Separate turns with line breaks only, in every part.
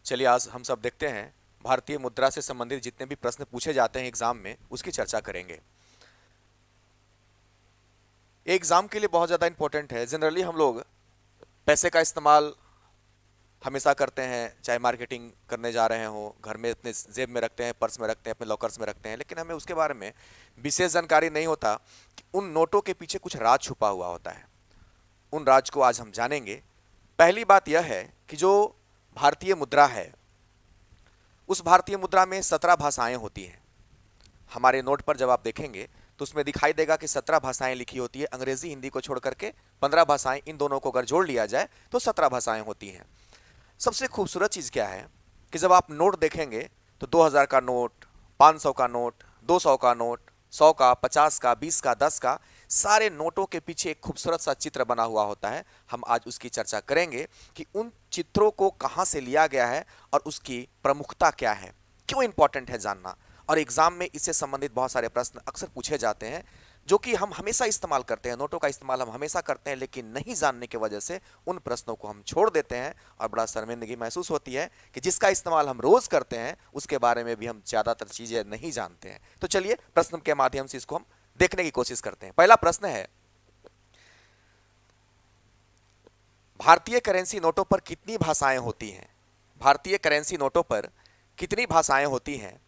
चलिए आज हम सब देखते हैं भारतीय मुद्रा से संबंधित जितने भी प्रश्न पूछे जाते हैं एग्जाम में उसकी चर्चा करेंगे। ये एग्जाम के लिए बहुत ज़्यादा इंपॉर्टेंट है। जनरली हम लोग पैसे का इस्तेमाल हमेशा करते हैं, चाहे मार्केटिंग करने जा रहे हो, घर में अपने जेब में रखते हैं, पर्स में रखते हैं, अपने लॉकर्स में रखते हैं, लेकिन हमें उसके बारे में विशेष जानकारी नहीं होता कि उन नोटों के पीछे कुछ राज छुपा हुआ होता है। उन राज को आज हम जानेंगे। पहली बात यह है कि जो भारतीय मुद्रा है उस भारतीय मुद्रा में 17 भाषाएं होती हैं। हमारे नोट पर जब आप देखेंगे तो उसमें दिखाई देगा कि 17 भाषाएं लिखी होती है। अंग्रेजी हिंदी को छोड़ करके 15 भाषाएं, इन दोनों को अगर जोड़ लिया जाए तो 17 भाषाएं होती हैं। सबसे खूबसूरत चीज़ क्या है कि जब आप नोट देखेंगे तो 2000 का नोट, 500 का नोट, 200 का नोट, 100 का, 50 का, 20 का, 10 का, सारे नोटों के पीछे एक खूबसूरत सा चित्र बना हुआ होता है। हम आज उसकी चर्चा करेंगे कि उन चित्रों को कहाँ से लिया गया है और उसकी प्रमुखता क्या है, क्यों इंपॉर्टेंट है जानना। और एग्जाम में इससे संबंधित बहुत सारे प्रश्न अक्सर पूछे जाते हैं जो कि हम हमेशा इस्तेमाल करते हैं। नोटों का इस्तेमाल हम हमेशा करते हैं, लेकिन नहीं जानने की वजह से उन प्रश्नों को हम छोड़ देते हैं और बड़ा शर्मिंदगी महसूस होती है कि जिसका इस्तेमाल हम रोज करते हैं उसके बारे में भी हम ज्यादातर चीजें नहीं जानते हैं। तो चलिए प्रश्न के माध्यम से इसको हम देखने की कोशिश करते हैं। पहला प्रश्न है, भारतीय करेंसी नोटों पर कितनी भाषाएं होती हैं? भारतीय करेंसी नोटों पर कितनी भाषाएं होती हैं?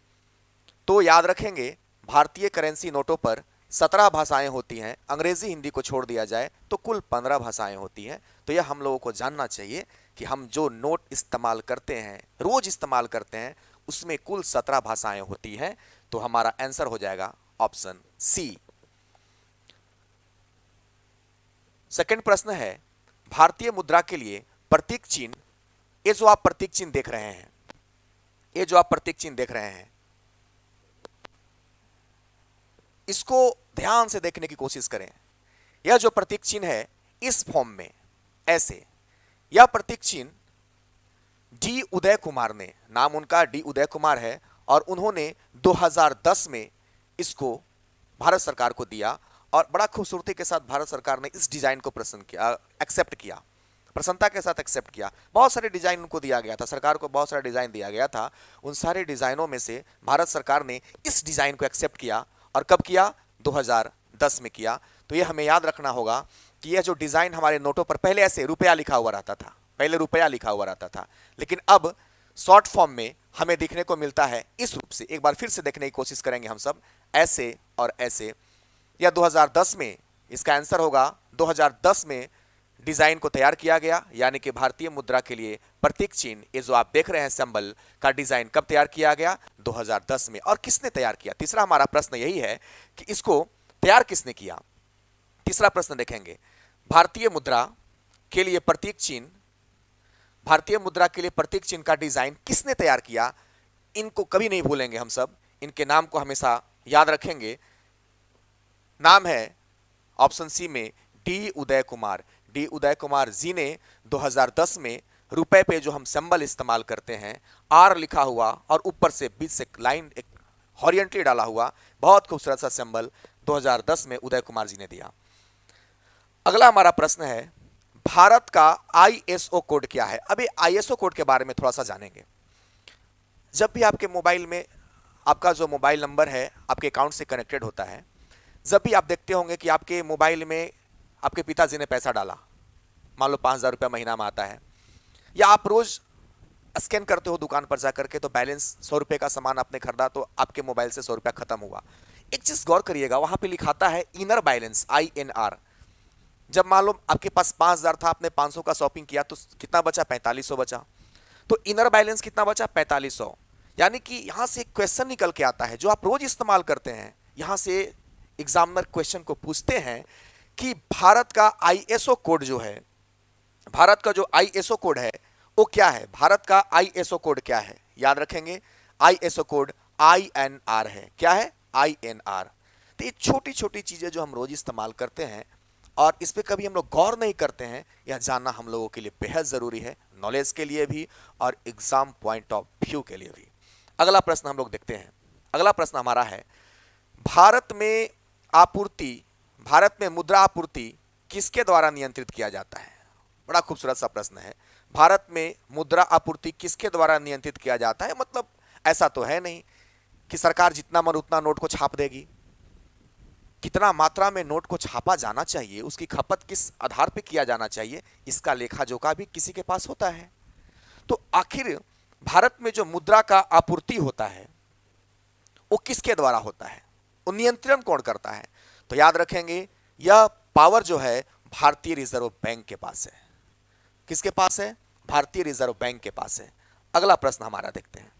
तो याद रखेंगे, भारतीय करेंसी नोटों पर 17 भाषाएं होती हैं। अंग्रेजी हिंदी को छोड़ दिया जाए तो कुल 15 भाषाएं होती हैं। तो यह हम लोगों को जानना चाहिए कि हम जो नोट इस्तेमाल करते हैं, रोज इस्तेमाल करते हैं, उसमें कुल 17 भाषाएं होती हैं। तो हमारा आंसर हो जाएगा ऑप्शन सी। सेकंड प्रश्न है, भारतीय मुद्रा के लिए प्रतीक चिन्ह, ये जो आप प्रतीक चिन्ह देख रहे हैं, ये जो आप प्रतीक चिन्ह देख रहे हैं, इसको ध्यान से देखने की कोशिश करें। यह जो प्रतीक चिन्ह है इस फॉर्म में ऐसे, यह प्रतीक चिन्ह डी उदय कुमार ने, नाम उनका डी उदय कुमार है, और उन्होंने 2010 में इसको भारत सरकार को दिया और बड़ा खूबसूरती के साथ भारत सरकार ने इस डिजाइन को पसंद किया, एक्सेप्ट किया, प्रसन्नता के साथ एक्सेप्ट किया। बहुत सारे डिजाइन उनको दिया गया था, सरकार को बहुत सारे डिजाइन दिया गया था। उन सारे डिजाइनों में से भारत सरकार ने इस डिजाइन को एक्सेप्ट किया। और कब किया? 2010 में किया। तो यह हमें याद रखना होगा कि यह जो डिजाइन हमारे नोटों पर पहले ऐसे रुपया लिखा हुआ रहता था, पहले रुपया लिखा हुआ रहता था, लेकिन अब शॉर्ट फॉर्म में हमें देखने को मिलता है इस रूप से। एक बार फिर से देखने की कोशिश करेंगे हम सब, ऐसे और ऐसे। यह 2010 में, इसका आंसर होगा 2010 में डिजाइन को तैयार किया गया। यानी कि भारतीय मुद्रा के लिए प्रतीक चिन्ह, ये जो आप देख रहे हैं सिंबल का डिजाइन कब तैयार किया गया? 2010 में। और किसने तैयार किया? तीसरा हमारा प्रश्न यही है कि इसको तैयार किसने किया। तीसरा प्रश्न देखेंगे, भारतीय मुद्रा के लिए प्रतीक चिन्ह, भारतीय मुद्रा के लिए प्रतीक चिन्ह का डिजाइन किसने तैयार किया? इनको कभी नहीं भूलेंगे हम सब, इनके नाम को हमेशा याद रखेंगे। नाम है ऑप्शन सी में डी उदय कुमार। डी उदय कुमार जी ने 2010 में रुपए पे जो हम सिंबल इस्तेमाल करते हैं, आर लिखा हुआ और ऊपर से बीच से लाइन एक हॉरिजॉन्टली डाला हुआ, बहुत खूबसूरत सा सिंबल 2010 में उदय कुमार जी ने दिया। अगला हमारा प्रश्न है, भारत का आईएसओ कोड क्या है? अभी आईएसओ कोड के बारे में थोड़ा सा जानेंगे। जब भी आपके मोबाइल में आपका जो मोबाइल नंबर है आपके अकाउंट से कनेक्टेड होता है, जब भी आप देखते होंगे कि आपके मोबाइल में आपके पिताजी ने पैसा डाला, मान लो 5000 रुपया महीना में आता है, या आप रोज स्कैन करते हो दुकान पर जाकर के, तो बैलेंस 100 रुपए का सामान आपने खरीदा तो आपके मोबाइल से 100 रुपया खत्म हुआ। एक चीज गौर करिएगा, वहां पे लिखाता है इनर बैलेंस, INR। जब मान लो आपके पास 5000 था, आपने 500 का शॉपिंग किया तो कितना बचा? 4500 बचा। तो इनर बैलेंस कितना बचा? 4500। यानी कि यहां से एक क्वेश्चन निकल के आता है जो आप रोज इस्तेमाल करते हैं। यहां से एग्जामिनर क्वेश्चन को पूछते हैं कि भारत का आईएसओ कोड जो है, भारत का जो आईएसओ कोड है वो क्या है? भारत का आईएसओ कोड क्या है? याद रखेंगे, आईएसओ कोड INR है। क्या है? INR। तो ये छोटी छोटी चीजें जो हम रोज इस्तेमाल करते हैं और इस पे कभी हम लोग गौर नहीं करते हैं, यह जानना हम लोगों के लिए बेहद जरूरी है, नॉलेज के लिए भी और एग्जाम पॉइंट ऑफ व्यू के लिए भी। अगला प्रश्न हम लोग देखते हैं। अगला प्रश्न हमारा है, भारत में आपूर्ति, भारत में मुद्रा आपूर्ति किसके द्वारा नियंत्रित किया जाता है? बड़ा खूबसूरत सा प्रश्न है। भारत में मुद्रा आपूर्ति किसके द्वारा नियंत्रित किया जाता है? मतलब ऐसा तो है नहीं कि सरकार जितना मन उतना नोट को छाप देगी। कितना मात्रा में नोट को छापा जाना चाहिए, उसकी खपत किस आधार पर किया जाना चाहिए, इसका लेखा जोखा भी किसी के पास होता है। तो आखिर भारत में जो मुद्रा का आपूर्ति होता है वो किसके द्वारा होता है, वो नियंत्रण कौन करता है? तो याद रखेंगे, यह पावर जो है भारतीय रिजर्व बैंक के पास है। किसके पास है? भारतीय रिजर्व बैंक के पास है। अगला प्रश्न हमारा देखते हैं,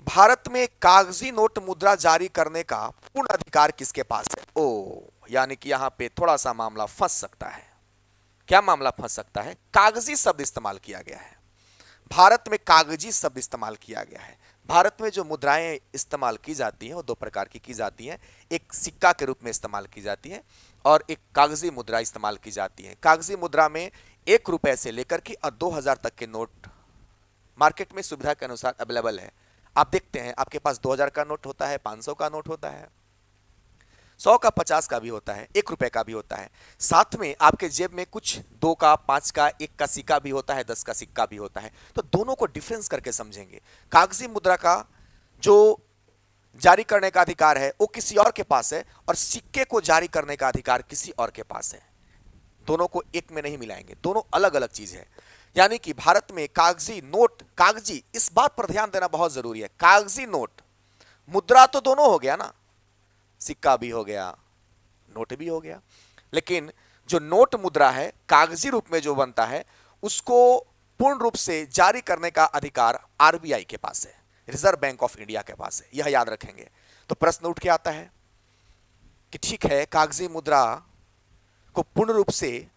भारत में कागजी नोट मुद्रा जारी करने का पूर्ण अधिकार किसके पास है? ओ, यानी कि यहां पे थोड़ा सा मामला फंस सकता है। क्या मामला फंस सकता है? कागजी शब्द इस्तेमाल किया गया है। भारत में कागजी शब्द इस्तेमाल किया गया है। भारत में जो मुद्राएं इस्तेमाल की जाती हैं वो दो प्रकार की जाती हैं, एक सिक्का के रूप में इस्तेमाल की जाती है और एक कागजी मुद्रा इस्तेमाल की जाती है। कागजी मुद्रा में 1 रुपए से लेकर के और 2000 तक के नोट मार्केट में सुविधा के अनुसार अवेलेबल है। आप देखते हैं आपके पास 2000 का नोट होता है, 500 का नोट होता है, 100 का, 50 का भी होता है, 1 रुपए का भी होता है। साथ में आपके जेब में कुछ 2 का, 5 का, 1 का सिक्का भी होता है, 10 का सिक्का भी होता है। तो दोनों को डिफरेंस करके समझेंगे। कागजी मुद्रा का जो जारी करने का अधिकार है वो किसी और के पास है और सिक्के को जारी करने का अधिकार किसी और के पास है। दोनों को एक में नहीं मिलाएंगे, दोनों अलग अलग चीज है। यानी कि भारत में कागजी नोट, कागजी, इस बात पर ध्यान देना बहुत जरूरी है। कागजी नोट, मुद्रा तो दोनों हो गया ना, सिक्का भी हो गया, नोट भी हो गया, लेकिन जो नोट मुद्रा है कागजी रूप में जो बनता है उसको पूर्ण रूप से जारी करने का अधिकार आरबीआई के पास है, रिजर्व बैंक ऑफ इंडिया के पास है। यह याद रखेंगे। तो प्रश्न उठ के आता है कि ठीक है, कागजी मुद्रा को पूर्ण रूप से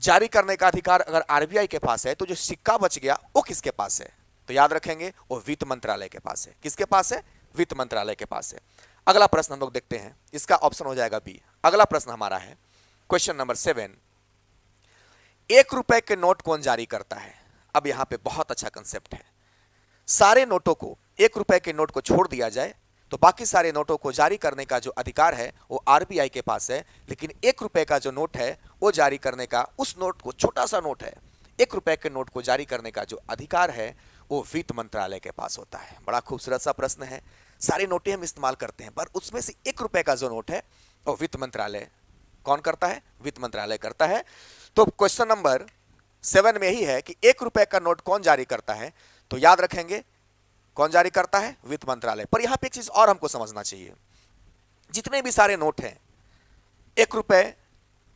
जारी करने का अधिकार अगर आरबीआई के पास है तो जो सिक्का बच गया वो किसके पास है? तो याद रखेंगे वो वित्त मंत्रालय के पास है। किसके पास है? वित्त मंत्रालय के पास है। अगला प्रश्न हम लोग देखते हैं, इसका ऑप्शन हो जाएगा बी। अगला प्रश्न हमारा है क्वेश्चन नंबर 7, 1 रुपए के नोट कौन जारी करता है? अब यहां पे बहुत अच्छा कंसेप्ट है। सारे नोटों को, 1 रुपए के नोट को छोड़ दिया जाए तो बाकी सारे नोटों को जारी करने का जो अधिकार है वो आरबीआई के पास है, लेकिन 1 रुपए का जो नोट है वो जारी करने का, उस नोट को, छोटा सा नोट है, 1 रुपए के नोट को जारी करने का जो अधिकार है वो वित्त मंत्रालय के पास होता है। बड़ा खूबसूरत सा प्रश्न है। सारी नोटें हम इस्तेमाल करते हैं पर उसमें से 1 रुपए का जो नोट है वो वित्त मंत्रालय कौन करता है? वित्त मंत्रालय करता है। तो क्वेश्चन नंबर 7 में ही है कि 1 रुपए का नोट कौन जारी करता है? तो याद रखेंगे कौन जारी करता है? वित्त मंत्रालय। पर यहां पे एक चीज और हमको समझना चाहिए, जितने भी सारे नोट हैं, 1 रुपए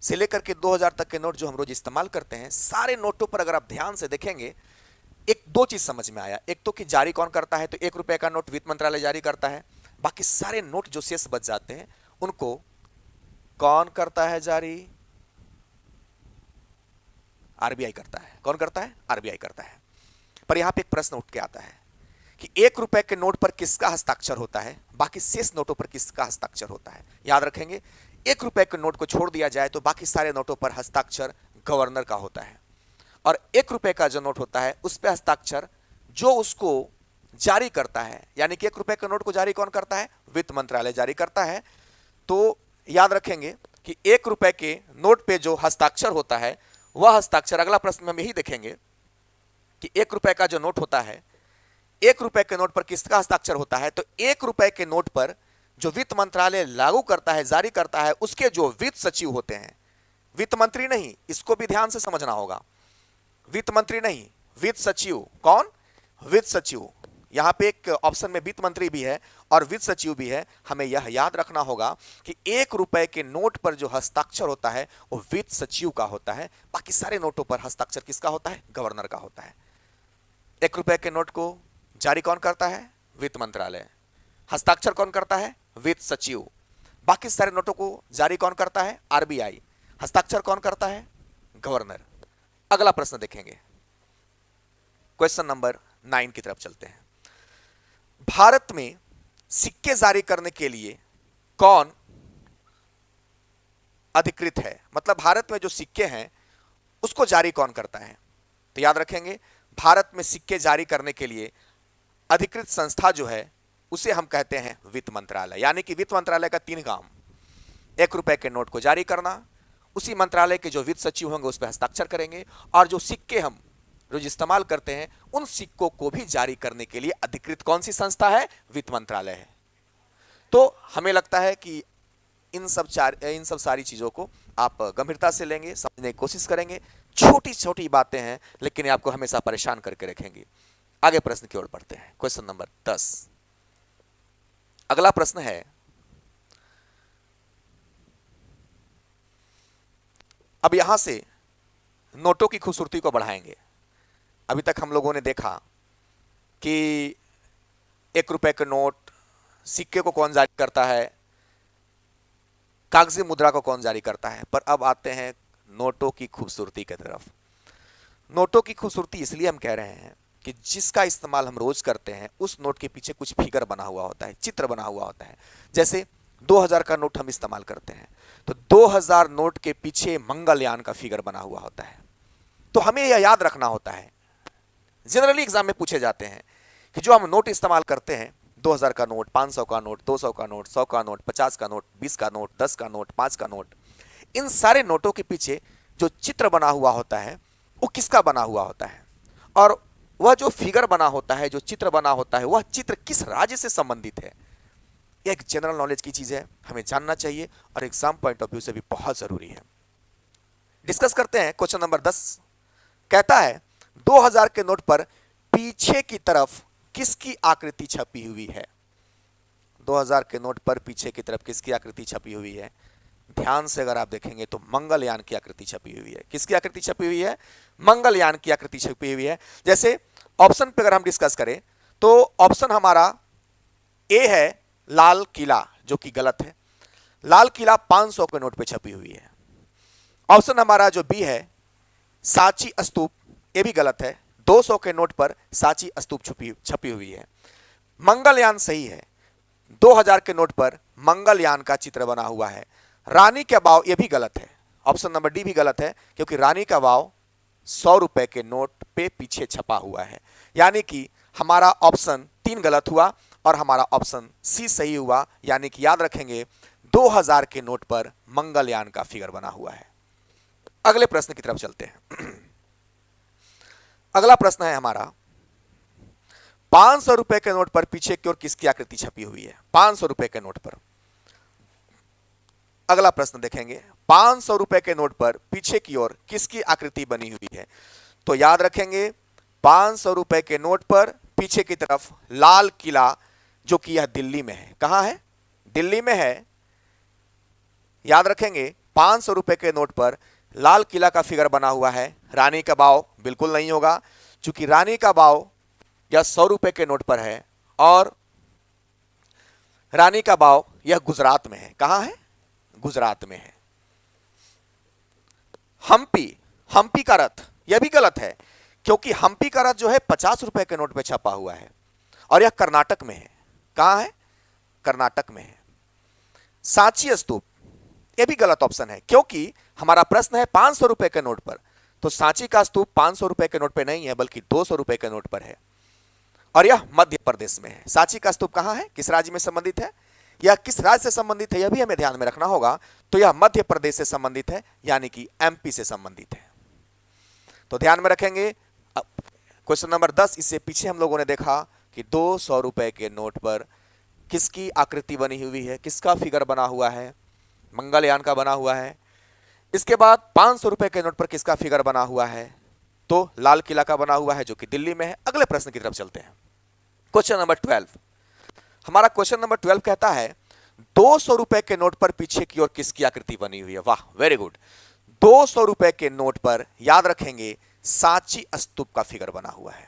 से लेकर के 2000 तक के नोट जो हम रोज इस्तेमाल करते हैं, सारे नोटों पर अगर आप ध्यान से देखेंगे एक दो चीज समझ में आया। एक तो कि जारी कौन करता है, तो 1 रुपए का नोट वित्त मंत्रालय जारी करता है। बाकी सारे नोट जो शेष बच जाते हैं उनको कौन करता है जारी? आरबीआई करता है। कौन करता है? आरबीआई करता है। पर यहां पे एक प्रश्न उठ के आता है कि 1 रुपए के नोट पर किसका हस्ताक्षर होता है, बाकी शेष नोटों पर किसका हस्ताक्षर होता है? याद रखेंगे 1 रुपए के नोट को छोड़ दिया जाए तो बाकी सारे नोटों पर हस्ताक्षर गवर्नर का होता है और 1 रुपए का जो नोट होता है उस पर हस्ताक्षर जो उसको जारी करता है, यानी कि 1 रुपए के नोट को जारी कौन करता है? वित्त मंत्रालय जारी करता है। तो याद रखेंगे कि 1 रुपए के नोट पे जो हस्ताक्षर होता है वह हस्ताक्षर, अगला प्रश्न में हम यही देखेंगे कि 1 रुपए का जो नोट होता है, 1 रुपए के नोट पर किसका हस्ताक्षर होता है? तो 1 रुपए के नोट पर जो वित्त मंत्रालय लागू करता है, जारी करता है, उसके जो वित्त सचिव होते हैं, वित्त मंत्री नहीं, इसको भी ध्यान से समझना होगा, वित्त मंत्री नहीं, वित्त सचिव। कौन? वित्त सचिव। यहां पे एक ऑप्शन में वित्त मंत्री भी है और वित्त सचिव भी है। हमें यह याद रखना होगा कि 1 रुपए के नोट पर जो हस्ताक्षर होता है वो वित्त सचिव का होता है, बाकी सारे नोटों पर हस्ताक्षर किसका होता है? गवर्नर का होता है। 1 रुपए के नोट को जारी कौन करता है? वित्त मंत्रालय। हस्ताक्षर कौन करता है? वित्त सचिव। बाकी सारे नोटों को जारी कौन करता है? आरबीआई। हस्ताक्षर कौन करता है? गवर्नर। अगला प्रश्न देखेंगे, क्वेश्चन नंबर 9 की तरफ चलते हैं। भारत में सिक्के जारी करने के लिए कौन अधिकृत है? मतलब भारत में जो सिक्के हैं उसको जारी कौन करता है? तो याद रखेंगे भारत में सिक्के जारी करने के लिए अधिकृत संस्था जो है उसे हम कहते हैं वित्त मंत्रालय। यानी कि वित्त मंत्रालय का 3 काम, 1 रुपए के नोट को जारी करना, उसी मंत्रालय के जो वित्त सचिव होंगे उस पर हस्ताक्षर करेंगे, और जो सिक्के हम रोज इस्तेमाल करते हैं उन सिक्कों को भी जारी करने के लिए अधिकृत कौन सी संस्था है? वित्त मंत्रालय है। तो हमें लगता है कि इन सब सारी चीजों को आप गंभीरता से लेंगे, समझने की कोशिश करेंगे। छोटी छोटी बातें हैं लेकिन ये आपको हमेशा परेशान करके रखेंगी। आगे प्रश्न की ओर बढ़ते हैं, क्वेश्चन नंबर 10। अगला प्रश्न है, अब यहां से नोटों की खूबसूरती को बढ़ाएंगे। अभी तक हम लोगों ने देखा कि 1 रुपए के नोट, सिक्के को कौन जारी करता है, कागजी मुद्रा को कौन जारी करता है, पर अब आते हैं नोटों की खूबसूरती की तरफ। नोटों की खूबसूरती इसलिए हम कह रहे हैं कि जिसका इस्तेमाल हम रोज करते हैं उस नोट के पीछे कुछ फिगर बना हुआ होता है, चित्र बना हुआ होता है। जैसे 2000 का नोट हम इस्तेमाल करते हैं तो 2000 नोट के पीछे मंगलयान का फिगर बना हुआ होता है। तो हमें यह याद रखना होता है, जनरली एग्जाम में पूछे जाते हैं कि जो हम नोट इस्तेमाल करते हैं, 2000 का नोट, 500 का नोट, 200 का नोट, 100 का नोट, 50 का नोट, 20 का नोट, 10 का नोट, 5 का नोट, इन सारे नोटों के पीछे जो चित्र बना हुआ होता है वो किसका बना हुआ होता है, और वह जो फिगर बना होता है, जो चित्र बना होता है, वह चित्र किस राज्य से संबंधित है। यह एक जनरल नॉलेज की चीज है, हमें जानना चाहिए और एग्जाम पॉइंट ऑफ व्यू से भी बहुत जरूरी है। डिस्कस करते हैं। क्वेश्चन नंबर 10 कहता है 2000 के नोट पर पीछे की तरफ किसकी आकृति छपी हुई है? 2000 के नोट पर पीछे की तरफ किसकी आकृति छपी हुई है? ध्यान से अगर आप देखेंगे तो मंगलयान की आकृति छपी हुई है। किसकी आकृति छपी हुई है? मंगलयान की आकृति छपी हुई है। जैसे ऑप्शन पे अगर हम डिस्कस करें तो ऑप्शन हमारा ए है लाल किला, जो कि गलत है। लाल किला 500 के नोट पे छपी हुई है। ऑप्शन हमारा जो बी है सांची स्तूप, ये भी गलत है। 200 के नोट पर सांची स्तूप छपी हुई है। मंगलयान सही है। 2000 के नोट पर मंगलयान का चित्र बना हुआ है। रानी का वाव, ये भी गलत है। ऑप्शन नंबर डी भी गलत है क्योंकि रानी का वाव 100 रुपए के नोट पे पीछे छपा हुआ है। यानी कि हमारा ऑप्शन 3 गलत हुआ और हमारा ऑप्शन सी सही हुआ। यानी कि याद रखेंगे 2000 के नोट पर मंगलयान का फिगर बना हुआ है। अगले प्रश्न की तरफ चलते हैं। अगला प्रश्न है हमारा 500 रुपए के नोट पर पीछे की ओर किसकी आकृति छपी हुई है? 500 रुपए के नोट पर। अगला प्रश्न देखेंगे 500 रुपए के नोट पर पीछे की ओर किसकी आकृति बनी हुई है? तो याद रखेंगे 500 रुपए के नोट पर पीछे की तरफ लाल किला, जो कि यह दिल्ली में है। कहां है? दिल्ली में है। याद रखेंगे 500 रुपए के नोट पर लाल किला का फिगर बना हुआ है। रानी का बाव बिल्कुल नहीं होगा, क्योंकि रानी का बाव यह 100 रुपए के नोट पर है और रानी का बाव यह गुजरात में है। कहां है? गुजरात में है। हम्पी का रथ, यह भी गलत है क्योंकि हम्पी का रथ जो है 50 रुपए के नोट पे छपा हुआ है और यह कर्नाटक में है। कहां है? कर्नाटक में है। सांची स्तूप, यह भी गलत ऑप्शन है क्योंकि हमारा प्रश्न है 500 रुपए के नोट पर, तो सांची का स्तूप 500 रुपए के नोट पे नहीं है बल्कि 200 रुपए के नोट पर है और यह मध्य प्रदेश में है। सांची का स्तूप कहां है? किस राज्य में संबंधित है? यह किस राज्य से संबंधित है, यह भी हमें ध्यान में रखना होगा। तो यह मध्य प्रदेश से संबंधित है, यानी कि एमपी से संबंधित है। तो ध्यान में रखेंगे। क्वेश्चन नंबर 10, इससे पीछे हम लोगों ने देखा कि 200 रुपए के नोट पर किसकी आकृति बनी हुई है, किसका फिगर बना हुआ है? मंगलयान का बना हुआ है। इसके बाद 500 रुपए के नोट पर किसका फिगर बना हुआ है? तो लाल किला का बना हुआ है, जो कि दिल्ली में है। अगले प्रश्न की तरफ चलते हैं। क्वेश्चन नंबर 12, हमारा क्वेश्चन नंबर 12 कहता है 200 रुपए के नोट पर पीछे की ओर किसकी आकृति बनी हुई है? वाह, वेरी गुड। 200 रुपए के नोट पर याद रखेंगे सांची स्तूप का फिगर बना हुआ है।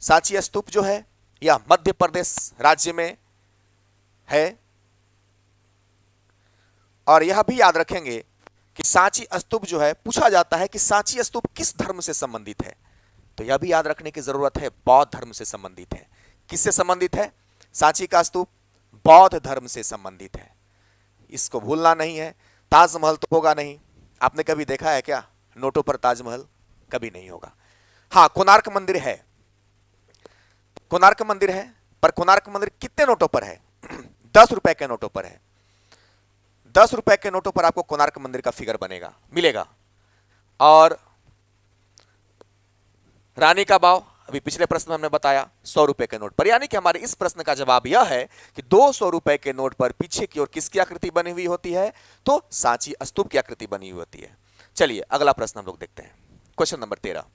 सांची स्तूप जो है यह मध्य प्रदेश राज्य में है और यह भी याद रखेंगे कि सांची स्तूप जो है, पूछा जाता है कि सांची स्तूप किस धर्म से संबंधित है, तो यह भी याद रखने की जरूरत है, बौद्ध धर्म से संबंधित है। किससे संबंधित है? सांची का स्तूप बौद्ध धर्म से संबंधित है, इसको भूलना नहीं है। ताजमहल तो होगा नहीं, आपने कभी देखा है क्या नोटों पर ताजमहल? कभी नहीं होगा। हाँ, कोणार्क मंदिर है, कोणार्क मंदिर है, पर कोणार्क मंदिर कितने नोटों पर है? 10 रुपए के नोटों पर है। 10 रुपए के नोटों पर आपको कोणार्क मंदिर का फिगर बनेगा मिलेगा। और रानी का बाव अभी पिछले प्रश्न में हमने बताया 100 रुपए के नोट पर, यानी कि हमारे इस प्रश्न का जवाब यह है कि 200 रुपए के नोट पर पीछे की ओर किसकी आकृति बनी हुई होती है, तो सांची स्तूप की आकृति बनी हुई होती है। चलिए अगला प्रश्न हम लोग देखते हैं, क्वेश्चन नंबर 13।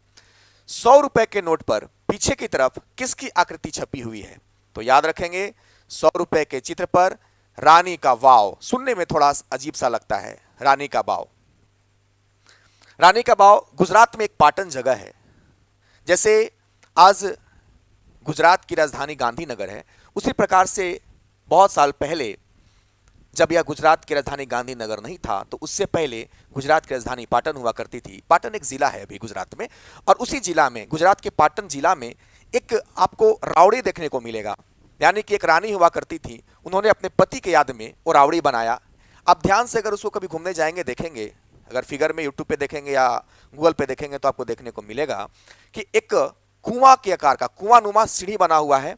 100 रुपए के नोट पर पीछे की तरफ किसकी आकृति छपी हुई है, तो याद रखेंगे 100 रुपए के चित्र पर रानी का वाव, सुनने में थोड़ा अजीब सा लगता है, रानी का वाव। रानी का वाव गुजरात में एक पाटन जगह है, जैसे आज गुजरात की राजधानी गांधीनगर है, उसी प्रकार से बहुत साल पहले जब यह गुजरात की राजधानी गांधीनगर नहीं था तो उससे पहले गुजरात की राजधानी पाटन हुआ करती थी। पाटन एक जिला है अभी गुजरात में, और उसी जिला में, गुजरात के पाटन जिला में एक आपको रावड़ी देखने को मिलेगा, यानी कि एक रानी हुआ करती थी, उन्होंने अपने पति के याद में वो रावड़ी बनाया। आप ध्यान से अगर उसको कभी घूमने जाएंगे देखेंगे, अगर फिगर में यूट्यूब पे देखेंगे या गूगल पे देखेंगे तो आपको देखने को मिलेगा कि एक कुआं के आकार का कुआं नुमा सीढ़ी बना हुआ है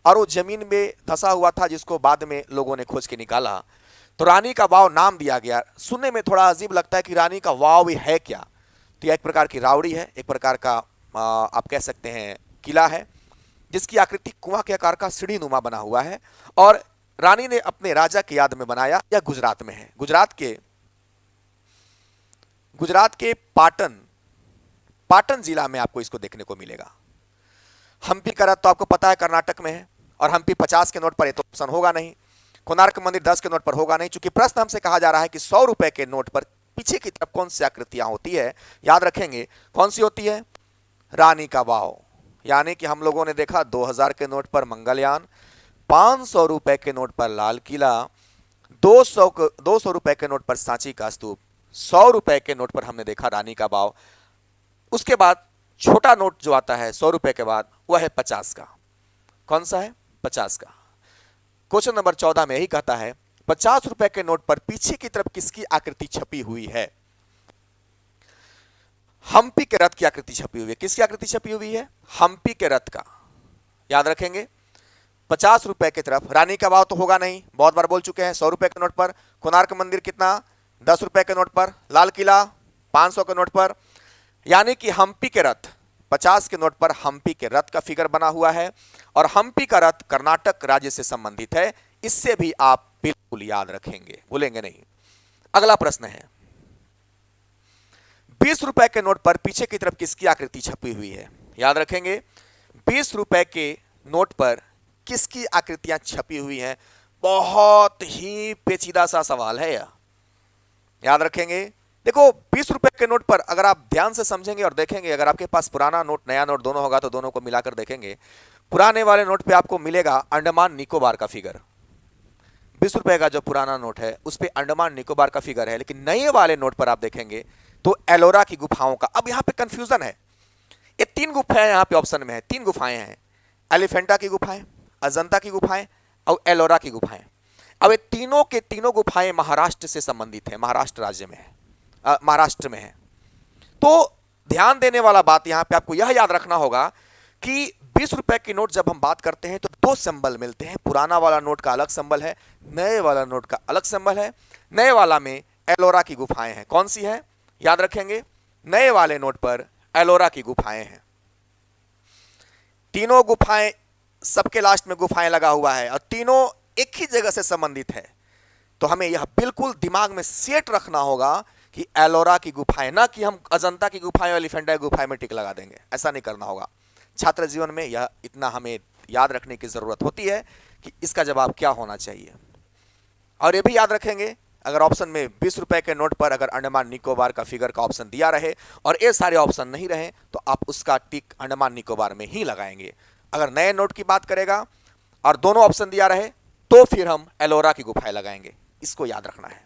और वो जमीन में धंसा हुआ था, जिसको बाद में लोगों ने खोज के निकाला तो रानी का वाव नाम दिया गया। सुनने में थोड़ा अजीब लगता है कि रानी का वाव है क्या, तो यह एक प्रकार की रावड़ी है, एक प्रकार का आप कह सकते हैं किला है, जिसकी आकृति कुआं के आकार का सीढ़ी नुमा बना हुआ है, और रानी ने अपने राजा की याद में बनाया। यह गुजरात में है, गुजरात के पाटन जिला में आपको इसको देखने को मिलेगा। हम्पी का रथ तो आपको पता है कर्नाटक में है, और हम्पी 50 के नोट पर, ये तो ऑप्शन होगा नहीं। कोणार्क मंदिर 10 के नोट पर होगा नहीं, क्योंकि प्रश्न हमसे कहा जा रहा है कि 100 रुपए के नोट पर पीछे की तरफ कौन सी आकृतियां होती है। याद रखेंगे कौन सी होती है, रानी का वाव, यानी कि हम लोगों ने देखा 2000 के नोट पर मंगलयान, 500 रुपए के नोट पर लाल किला, 200 रुपए के नोट पर सांची का स्तूप, 100 रुपए के नोट पर हमने देखा रानी का वाव। उसके बाद छोटा नोट जो आता है 100 रुपए के बाद वह है 50 का। कौन सा है, 50 का। क्वेश्चन नंबर 14 में यही कहता है 50 रुपए के नोट पर पीछे की तरफ किसकी आकृति छपी हुई है। हम्पी के रथ की आकृति छपी हुई है। किसकी आकृति छपी हुई है, हम्पी के रथ का। याद रखेंगे 50 रुपए की तरफ रानी का वाव तो होगा नहीं, बहुत बार बोल चुके हैं। 100 रुपए के नोट पर कोणार्क मंदिर कितना, 10 रुपए के नोट पर लाल किला, 500 के नोट पर, यानी कि हम्पी के रथ, 50 के नोट पर हम्पी के रथ का फिगर बना हुआ है, और हम्पी का रथ कर्नाटक राज्य से संबंधित है। इससे भी आप बिल्कुल याद रखेंगे, भूलेंगे नहीं। अगला प्रश्न है 20 रुपए के नोट पर पीछे की तरफ किसकी आकृति छपी हुई है। याद रखेंगे 20 रुपए के नोट पर किसकी आकृतियां छपी हुई हैं। बहुत ही पेचीदा सा सवाल है यह, याद रखेंगे। देखो 20 रुपए के नोट पर अगर आप ध्यान से समझेंगे और देखेंगे, अगर आपके पास पुराना नोट नया नोट दोनों होगा तो दोनों को मिलाकर देखेंगे, पुराने वाले नोट पे आपको मिलेगा अंडमान निकोबार का फिगर। 20 रुपए का जो पुराना नोट है उस पे अंडमान निकोबार का फिगर है, लेकिन नए वाले नोट पर आप देखेंगे तो एलोरा की गुफाओं का। अब यहां पे कंफ्यूजन है, ये 3 गुफाएं यहां पे ऑप्शन में है, 3 गुफाएं हैं, एलिफेंटा की गुफाएं, अजंता की गुफाएं और एलोरा की गुफाएं। अब ये तीनों के तीनों गुफाएं महाराष्ट्र से संबंधित है, महाराष्ट्र राज्य में है, महाराष्ट्र में है। तो ध्यान देने वाला बात यहां पे आपको यह याद रखना होगा कि 20 रुपए की नोट जब हम बात करते हैं तो 2 सिंबल मिलते हैं। पुराना वाला नोट का अलग सिंबल है, नए वाला नोट का अलग सिंबल है। नए वाला में एलोरा की गुफाएं हैं। कौन सी है, याद रखेंगे नए वाले नोट पर एलोरा की गुफाएं हैं। तीनों गुफाएं, सबके लास्ट में गुफाएं लगा हुआ है और तीनों एक ही जगह से संबंधित है। तो हमें यह बिल्कुल दिमाग में सेट रखना होगा कि एलोरा की गुफाएं, ना कि हम अजंता की गुफाएं और एलिफेंटा की गुफाएं में टिक लगा देंगे, ऐसा नहीं करना होगा। छात्र जीवन में यह इतना हमें याद रखने की जरूरत होती है कि इसका जवाब क्या होना चाहिए। और यह भी याद रखेंगे अगर ऑप्शन में 20 रुपए के नोट पर अगर अंडमान निकोबार का फिगर का ऑप्शन दिया रहे और ये सारे ऑप्शन नहीं रहे तो आप उसका टिक अंडमान निकोबार में ही लगाएंगे। अगर नए नोट की बात करेगा और दोनों ऑप्शन दिया रहे तो फिर हम एलोरा की गुफाएं लगाएंगे, इसको याद रखना है।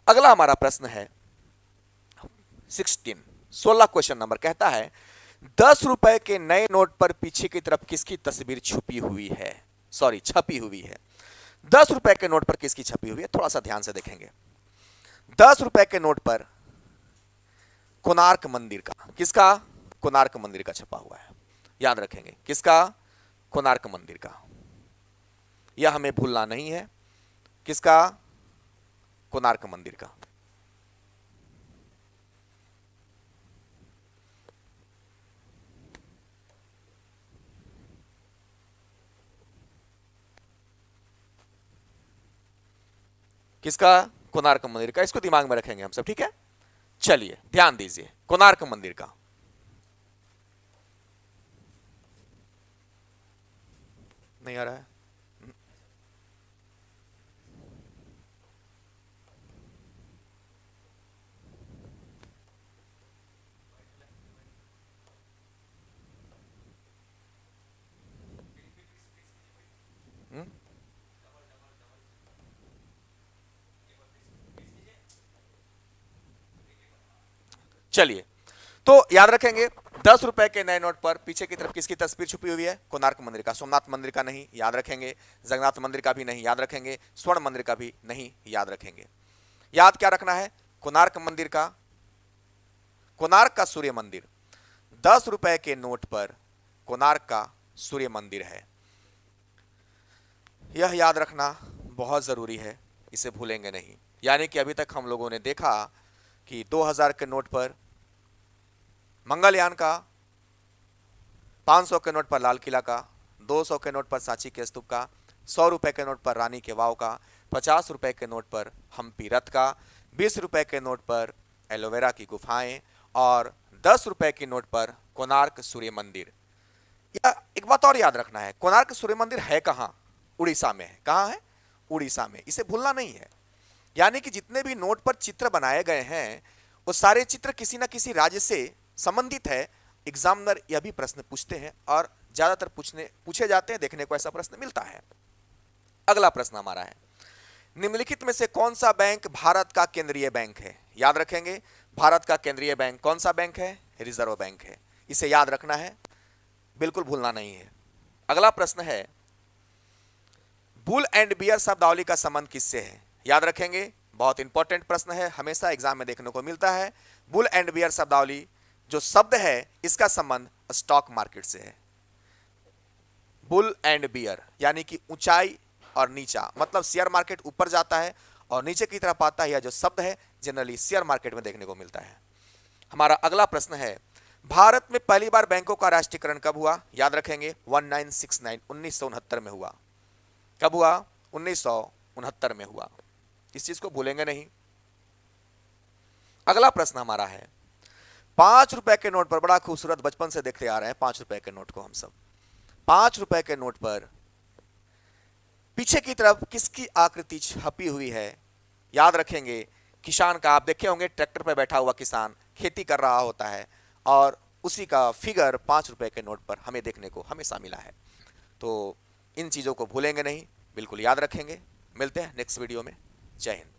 अगला हमारा प्रश्न है 16 क्वेश्चन नंबर कहता है 10 रुपए के नए नोट पर पीछे की तरफ किसकी तस्वीर छपी हुई है। 10 रुपए के नोट पर किसकी छपी हुई है, थोड़ा सा ध्यान से देखेंगे। 10 रुपए के नोट पर कोणार्क मंदिर का, किसका, कोणार्क मंदिर का छपा हुआ है। याद रखेंगे किसका, कोणार्क मंदिर का, यह हमें भूलना नहीं है। किसका, कोणार्क मंदिर का। किसका? कोणार्क मंदिर का। इसको दिमाग में रखेंगे हम सब, ठीक है। चलिए ध्यान दीजिए, कोणार्क मंदिर का। नहीं आ रहा है? चलिए, तो याद रखेंगे 10 रुपए के नए नोट पर पीछे की तरफ किसकी तस्वीर छुपी हुई है? कोणार्क मंदिर का। सोमनाथ मंदिर का नहीं, याद रखेंगे। जगन्नाथ मंदिर का भी नहीं, याद रखेंगे। स्वर्ण मंदिर का भी नहीं, याद रखेंगे। याद क्या रखना है? कोणार्क मंदिर का, कोणार्क का सूर्य मंदिर। 10 रुपए के नोट पर कोणार्क का सूर्य मंदिर है, यह याद रखना बहुत जरूरी है, इसे भूलेंगे नहीं। यानी कि अभी तक हम लोगों ने देखा कि 2000 के नोट पर मंगलयान का, 500 के नोट पर लाल किला का, 200 के नोट पर सांची के स्तूप का, 100 रुपए के नोट पर रानी के वाव का, 50 रुपए के नोट पर हम्पी रथ का, 20 रुपए के नोट पर एलोवेरा की गुफाएं और 10 रुपए के नोट पर कोणार्क सूर्य मंदिर। या एक बात और याद रखना है, कोणार्क सूर्य मंदिर है कहां? उड़ीसा में है। कहां है? उड़ीसा में। इसे भूलना नहीं है। यानी कि जितने भी नोट पर चित्र बनाए गए हैं वो सारे चित्र किसी ना किसी राज्य से संबंधित है। एग्जामिनर यह भी प्रश्न पूछते हैं और ज्यादातर पूछे जाते हैं, देखने को ऐसा प्रश्न मिलता है। अगला प्रश्न हमारा है, निम्नलिखित में से कौन सा बैंक भारत का केंद्रीय बैंक है? याद रखेंगे, भारत का केंद्रीय बैंक कौन सा बैंक है? रिजर्व बैंक है। इसे याद रखना है, बिल्कुल भूलना नहीं है। अगला प्रश्न है, बुल एंड बियर शब्दावली का संबंध किससे है? याद रखेंगे, बहुत इंपॉर्टेंट प्रश्न है, हमेशा एग्जाम में देखने को मिलता है। बुल एंड बियर शब्दावली जो शब्द है इसका संबंध स्टॉक मार्केट से है। बुल एंड बियर यानी कि ऊंचाई और नीचा, मतलब शेयर मार्केट ऊपर जाता है और नीचे की तरफ आता है। यह जो शब्द है जनरली शेयर मार्केट में देखने को मिलता है। हमारा अगला प्रश्न है, भारत में पहली बार बैंकों का राष्ट्रीयकरण कब हुआ? याद रखेंगे 1969 1969 में हुआ। कब हुआ? 1969 में हुआ। इस चीज को भूलेंगे नहीं। अगला प्रश्न हमारा है, 5 रुपए के नोट पर, बड़ा खूबसूरत, बचपन से देखते आ रहे हैं 5 रुपए के नोट को हम सब। 5 रुपए के नोट पर पीछे की तरफ किसकी आकृति छपी हुई है? याद रखेंगे, किसान का। आप देखे होंगे ट्रैक्टर पर बैठा हुआ किसान खेती कर रहा होता है और उसी का फिगर 5 रुपए के नोट पर हमें देखने को हमेशा मिला है। तो इन चीजों को भूलेंगे नहीं, बिल्कुल याद रखेंगे। मिलते हैं नेक्स्ट वीडियो में। जय हिंद।